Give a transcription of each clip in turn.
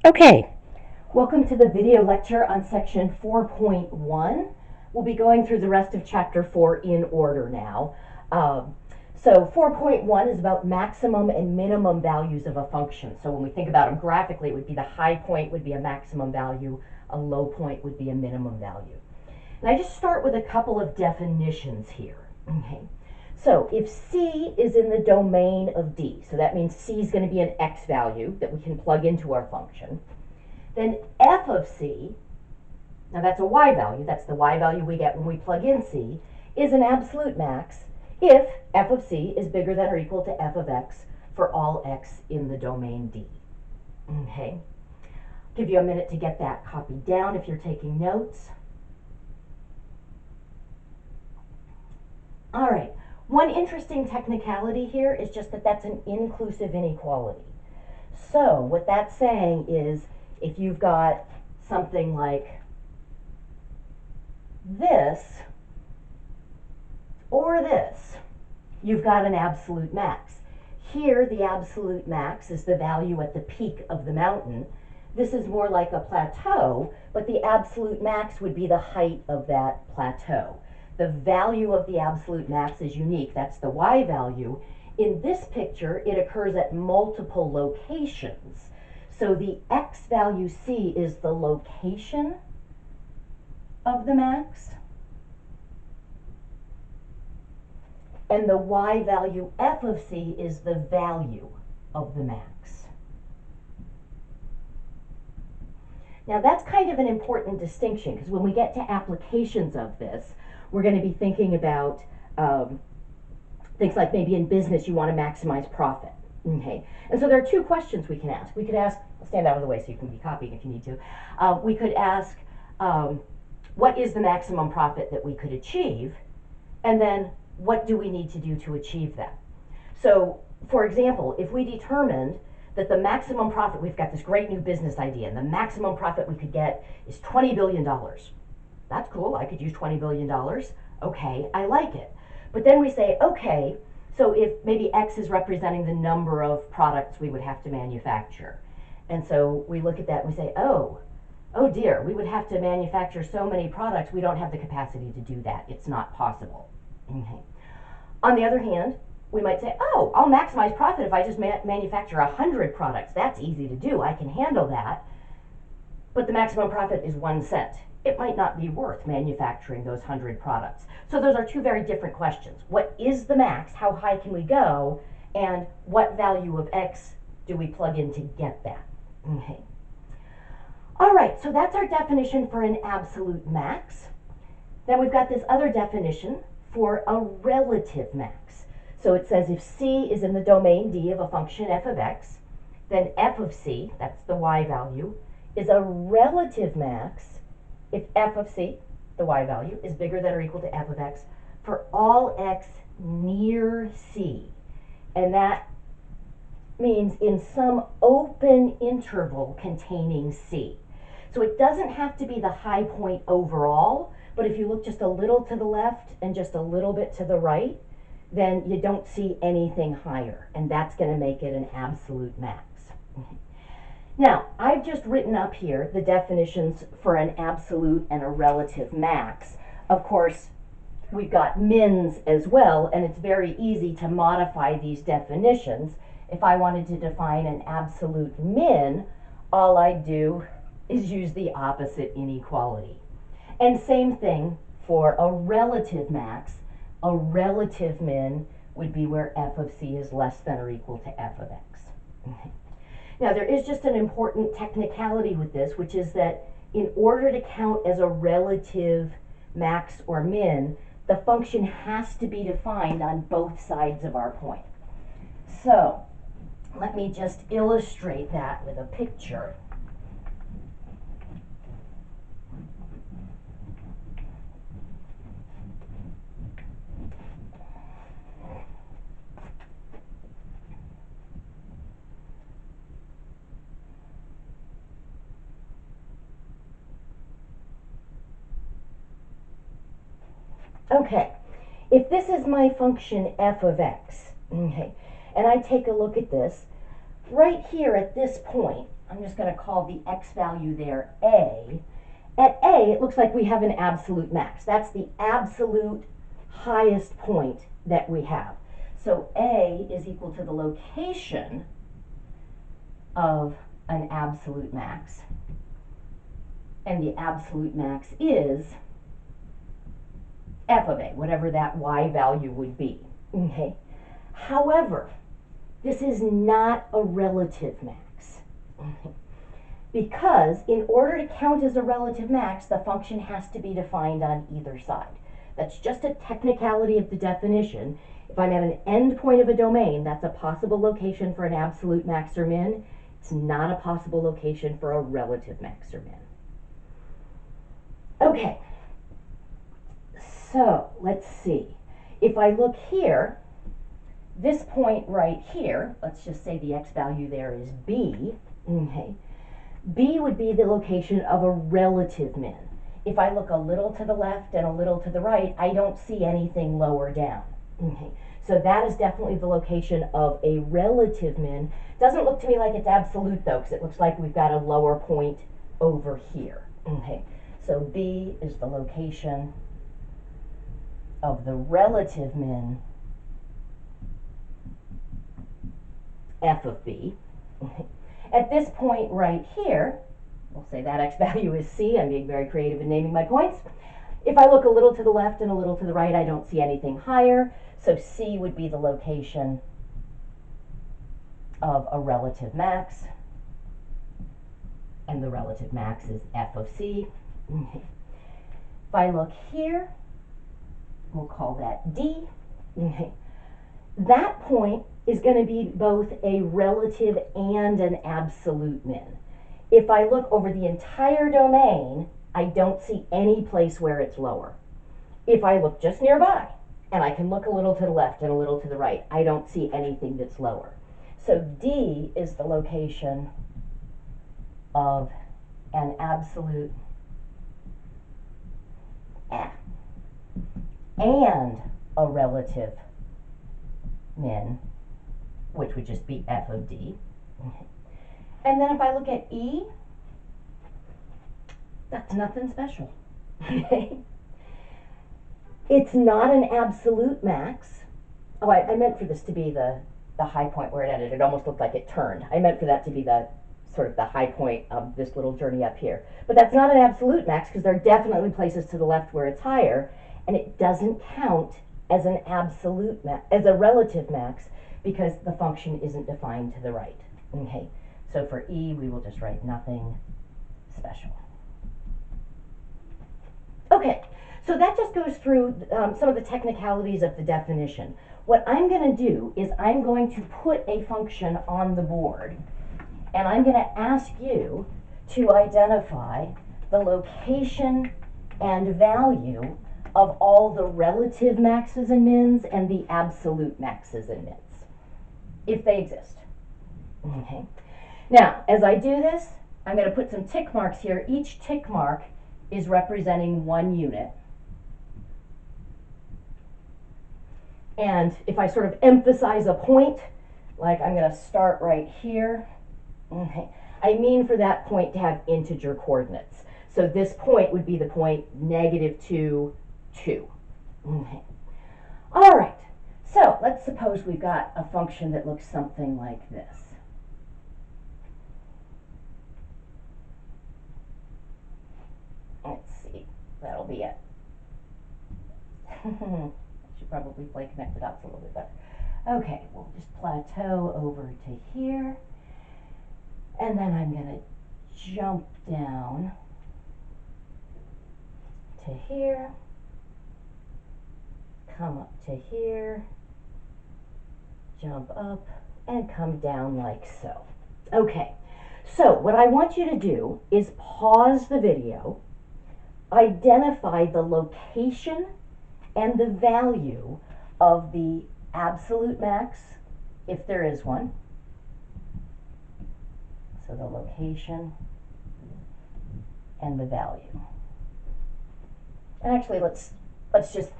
Okay, welcome to the video lecture on section 4.1. We'll be going through the rest of chapter 4 in order now. So 4.1 is about maximum and minimum values of a function. So when we think about them graphically, it would be the high point would be a maximum value, a low point would be a minimum value. And I just start with a couple of definitions here. Okay. So if C is in the domain of D, so that means C is going to be an X value that we can plug into our function, then f of C, now that's a Y value, that's the Y value we get when we plug in C, is an absolute max if f of C is bigger than or equal to f of X for all X in the domain D. Okay, give you a minute to get that copied down if you're taking notes. All right. One interesting technicality here is just that that's an inclusive inequality. So what that's saying is if you've got something like this or this, you've got an absolute max. Here the absolute max is the value at the peak of the mountain. This is more like a plateau, but the absolute max would be the height of that plateau. The value of the absolute max is unique. That's the Y value. In this picture, it occurs at multiple locations. So the X value C is the location of the max. And the Y value F of C is the value of the max. Now that's kind of an important distinction because when we get to applications of this, we're going to be thinking about things like maybe in business you want to maximize profit. Okay, and so there are two questions we can ask. We could ask, I'll stand out of the way so you can be copying if you need to. We could ask, what is the maximum profit that we could achieve? And then what do we need to do to achieve that? So, for example, if we determined that the maximum profit, we've got this great new business idea, and the maximum profit we could get is $20 billion. That's cool, I could use $20 billion. Okay, I like it. But then we say, okay, so if maybe X is representing the number of products we would have to manufacture. And so we look at that and we say, oh dear, we would have to manufacture so many products, we don't have the capacity to do that. It's not possible. Okay. On the other hand, we might say, oh, I'll maximize profit if I just manufacture 100 products. That's easy to do, I can handle that. But the maximum profit is 1 cent. It might not be worth manufacturing those 100 products. So those are two very different questions. What is the max? How high can we go? And what value of X do we plug in to get that? Okay. All right, so that's our definition for an absolute max. Then we've got this other definition for a relative max. So it says if C is in the domain D of a function f of X, then f of C, that's the Y value, is a relative max if f of C, the Y value, is bigger than or equal to f of X for all X near C. And that means in some open interval containing C. So it doesn't have to be the high point overall, but if you look just a little to the left and just a little bit to the right, then you don't see anything higher, and that's going to make it an absolute max. Now, I've just written up here the definitions for an absolute and a relative max. Of course, we've got mins as well, and it's very easy to modify these definitions. If I wanted to define an absolute min, all I'd do is use the opposite inequality. And same thing for a relative max. A relative min would be where f of C is less than or equal to f of X. Now, there is just an important technicality with this, which is that in order to count as a relative max or min, the function has to be defined on both sides of our point. So, let me just illustrate that with a picture. Okay, if this is my function f of X, okay, and I take a look at this, right here at this point, I'm just going to call the x value there A. At A, it looks like we have an absolute max. That's the absolute highest point that we have. So A is equal to the location of an absolute max. And the absolute max is f of A, whatever that y value would be. Okay. However, this is not a relative max. Okay. Because in order to count as a relative max, the function has to be defined on either side. That's just a technicality of the definition. If I'm at an end point of a domain, that's a possible location for an absolute max or min. It's not a possible location for a relative max or min. Okay, so let's see. If I look here, this point right here, let's just say the x value there is B. Okay. B would be the location of a relative min. If I look a little to the left and a little to the right, I don't see anything lower down. Okay. So that is definitely the location of a relative min. Doesn't look to me like it's absolute though, because it looks like we've got a lower point over here. Okay. So B is the location of the relative min f of B. Okay. At this point right here, we'll say that x value is C. I'm being very creative in naming my points. If I look a little to the left and a little to the right, I don't see anything higher. So C would be the location of a relative max. And the relative max is f of C. Okay. If I look here, we'll call that D. Okay. That point is going to be both a relative and an absolute min. If I look over the entire domain, I don't see any place where it's lower. If I look just nearby, and I can look a little to the left and a little to the right, I don't see anything that's lower. So D is the location of an absolute and a relative min, which would just be f of D. And then if I look at E, that's nothing special. It's not an absolute max. Oh, I meant for this to be the high point where it ended. It almost looked like it turned. I meant for that to be the sort of the high point of this little journey up here. But that's not an absolute max, because there are definitely places to the left where it's higher, and it doesn't count as an absolute as a relative max, because the function isn't defined to the right. Okay, so for E, we will just write nothing special. Okay, so that just goes through some of the technicalities of the definition. What I'm going to do is I'm going to put a function on the board, and I'm going to ask you to identify the location and value of all the relative maxes and mins and the absolute maxes and mins, if they exist. Okay. Now, as I do this, I'm going to put some tick marks here. Each tick mark is representing one unit. And if I sort of emphasize a point, like I'm going to start right here, okay, I mean for that point to have integer coordinates. So this point would be the point -2, 2. Okay. All right, so let's suppose we've got a function that looks something like this. Let's see, that'll be it. I should probably connect the dots a little bit better. Okay, we'll just plateau over to here, and then I'm going to jump down to here, come up to here, jump up, and come down like so. Okay, so what I want you to do is pause the video, identify the location and the value of the absolute max, if there is one. So the location and the value. And actually, let's just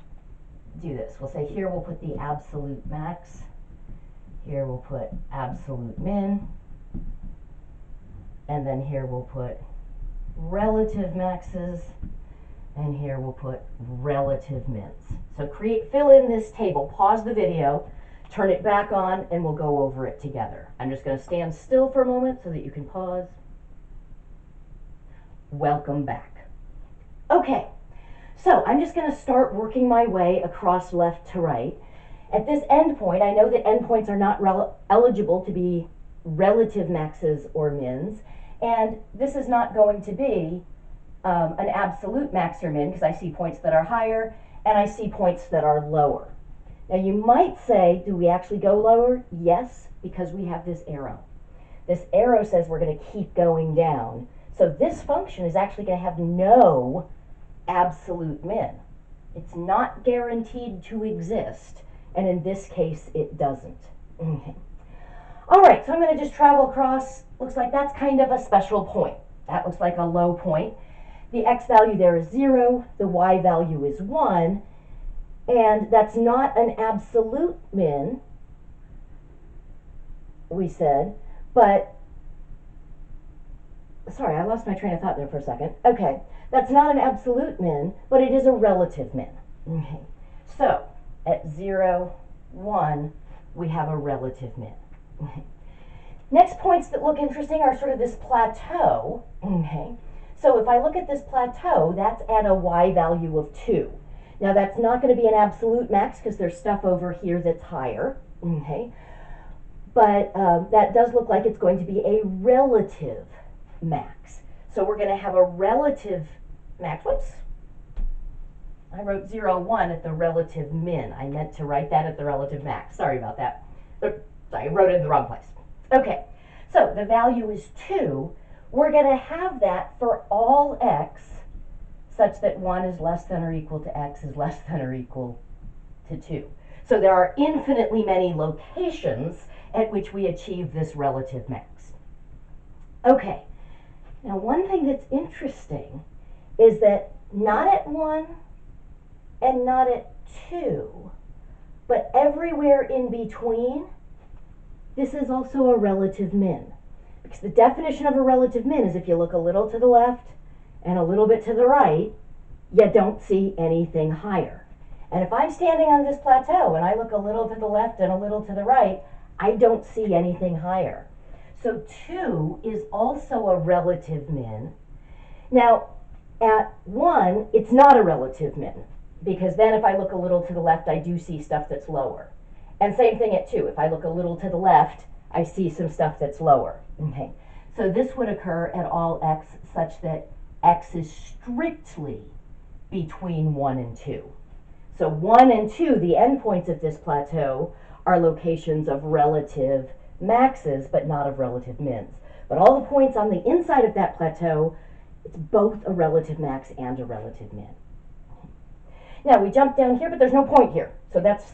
do this. We'll say here we'll put the absolute max. Here we'll put absolute min. and then here we'll put relative maxes, and here we'll put relative mins. So fill in this table, pause the video, turn it back on, and we'll go over it together. I'm just going to stand still for a moment so that you can pause. Welcome back. Okay, so I'm just going to start working my way across left to right. At this endpoint, I know that endpoints are not eligible to be relative maxes or mins, and this is not going to be an absolute max or min, because I see points that are higher and I see points that are lower. Now you might say, do we actually go lower? Yes, because we have this arrow. This arrow says we're going to keep going down. So this function is actually going to have no absolute min. It's not guaranteed to exist, and in this case it doesn't. Okay. All right, so I'm going to just travel across. Looks like that's kind of a special point. That looks like a low point. The x value there is 0, the y value is 1, and that's not an absolute min, we said, but, sorry, I lost my train of thought there for a second. Okay, that's not an absolute min, but it is a relative min. Okay, so at 0, 1, we have a relative min. Okay. Next points that look interesting are sort of this plateau. Okay. So if I look at this plateau, that's at a y value of 2. Now that's not going to be an absolute max because there's stuff over here that's higher. Okay. But that does look like it's going to be a relative max. So we're going to have a relative max. Whoops. I wrote 0, 1 at the relative min. I meant to write that at the relative max. Sorry about that. Sorry, I wrote it in the wrong place. Okay, so the value is 2. We're going to have that for all x such that 1 is less than or equal to x is less than or equal to 2. So there are infinitely many locations at which we achieve this relative max. Okay, now one thing that's interesting is that not at 1 and not at 2, but everywhere in between, this is also a relative min. Because the definition of a relative min is if you look a little to the left and a little bit to the right, you don't see anything higher. And if I'm standing on this plateau and I look a little to the left and a little to the right, I don't see anything higher. So 2 is also a relative min. Now, at 1, it's not a relative min, because then if I look a little to the left, I do see stuff that's lower. And same thing at 2. If I look a little to the left, I see some stuff that's lower. Okay. So this would occur at all x such that x is strictly between 1 and 2. So 1 and 2, the endpoints of this plateau, are locations of relative maxes, but not of relative mins. But all the points on the inside of that plateau, it's both a relative max and a relative min. Now we jump down here, but there's no point here. So that's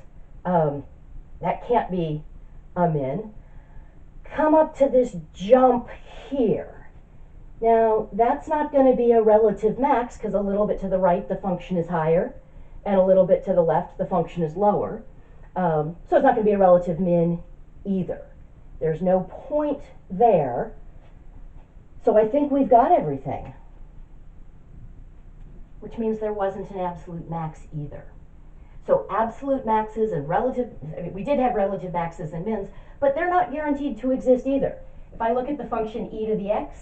that can't be a min. Come up to this jump here. Now, that's not going to be a relative max because a little bit to the right, the function is higher, and a little bit to the left, the function is lower. So it's not going to be a relative min either. There's no point there. So I think we've got everything, which means there wasn't an absolute max either. So absolute maxes and relative, I mean, we did have relative maxes and mins, but they're not guaranteed to exist either. If I look at the function e to the x,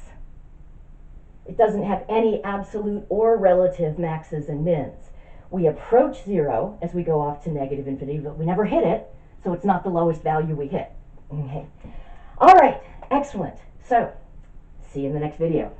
it doesn't have any absolute or relative maxes and mins. We approach 0 as we go off to negative infinity, but we never hit it, so it's not the lowest value we hit. Okay. All right, excellent. So, see you in the next video.